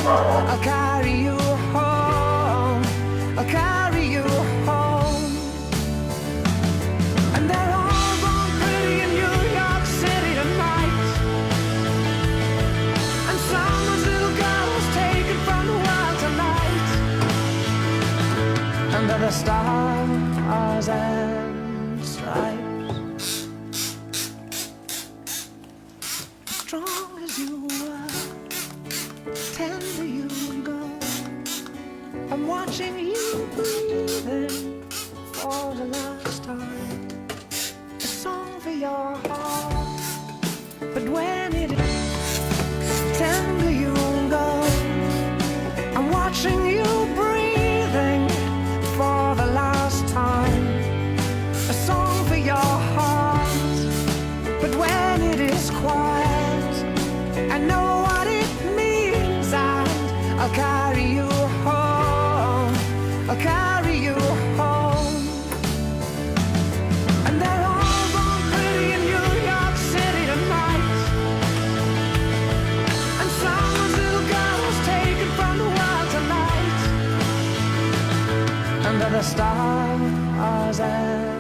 I'll carry you home. I'll carry you home. And they're all born pretty in New York City tonight. And someone's little girl was taken from the world tonight. Under the stars and stripes, strong as you were, tender you go. I'm watching you breathing for the last time. A song for your heart, but when it is tender you go. I'm watching you breathing for the last time. A song for your heart, but when it is quiet, I know what it means, and I'll carry you home. I'll carry you home. And they're all born pretty in New York City tonight. And someone's little girl was taken from the world tonight. Under the stars and